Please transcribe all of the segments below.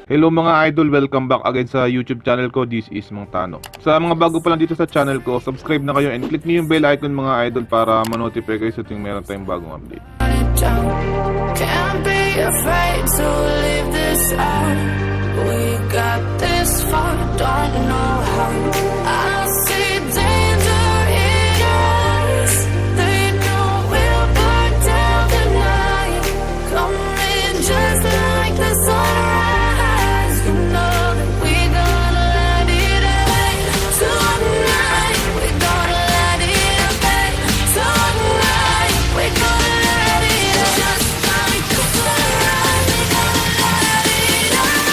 Hello mga idol, welcome back again sa YouTube channel ko. This is Mang Tano. Sa mga bago pa lang dito sa channel ko, subscribe na kayo and click niyo yung bell icon mga idol para ma-notify kayo sa tuwing meron tayong bagong update. Can't be afraid to leave this out. We got this far, don't know how. I see danger in your eyes. They know we'll burn down the night. Coming just like the sunrise. You know that we gonna let it rain. Tonight we gonna let it rain. Tonight we gonna let it rain. Just like the sunrise, we gonna let it rain.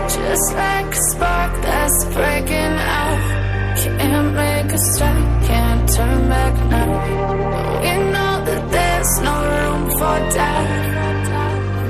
Just like a spark that's breaking out. Can't make a stop, can't turn back now. We know that there's no room for doubt.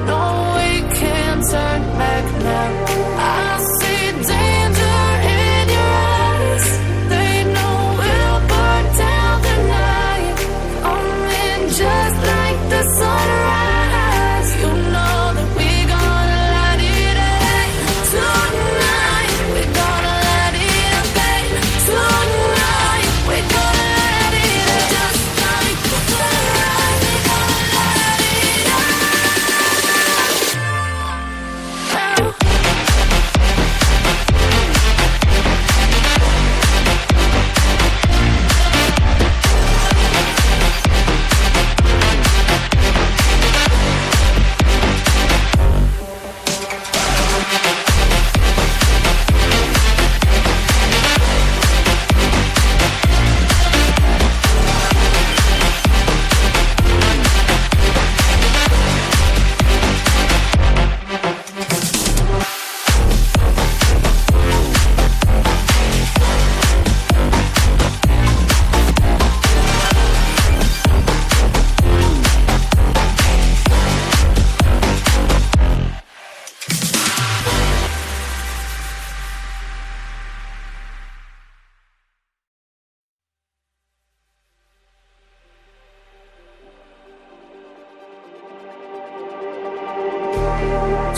No, we can't turn back now. I see danger in your eyes. They know we'll burn down the night. Coming just like the sunrise. You know that we gonna let it rain. Tonight we gonna let it rain. Tonight we gonna let it rain. Just like the sunrise, we gonna let it rain.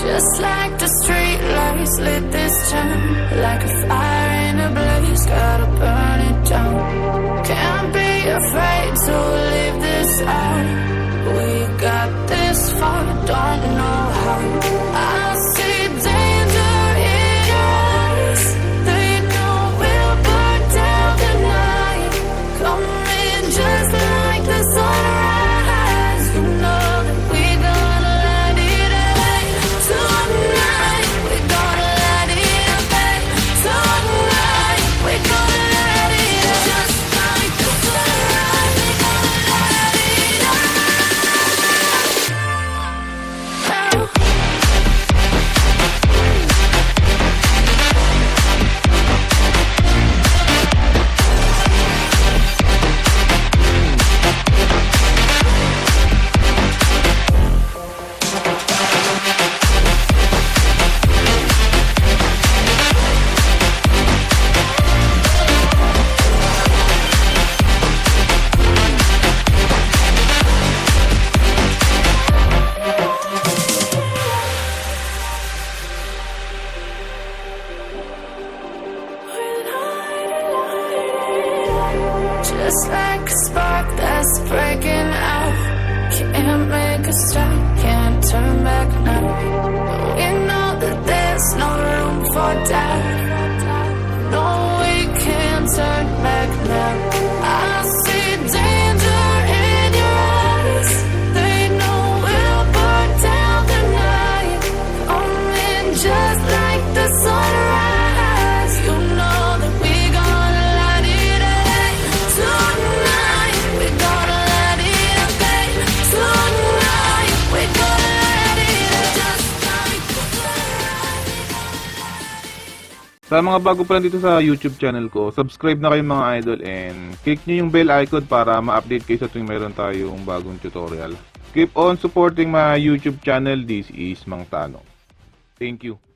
Just like the street lights lit this town, like a fire in a blaze, gotta burn it down. Can't be afraid to leave this out. We got this far, don't know how. I see danger in your eyes. They know we'll burn down the night. Coming just like the sunrise. You know that we gonna let it rain. Tonight we gonna let it rain. Tonight we gonna let it rain. Just like the sunrise, we gonna let it rain. Just like a spark that's breaking out. Can't make a stop, can't turn back now. We know that there's no room for doubt. No, we can't turn back now. I see danger in your eyes. They know we'll burn down the night. Coming just like the sunrise. You know that we gonna Sa mga bago pa lang dito sa YouTube channel ko, subscribe na kayo mga idol and click nyo yung bell icon para ma-update kayo sa tuwing meron tayong bagong tutorial. Keep on supporting my YouTube channel. This is Mang Tano. Thank you.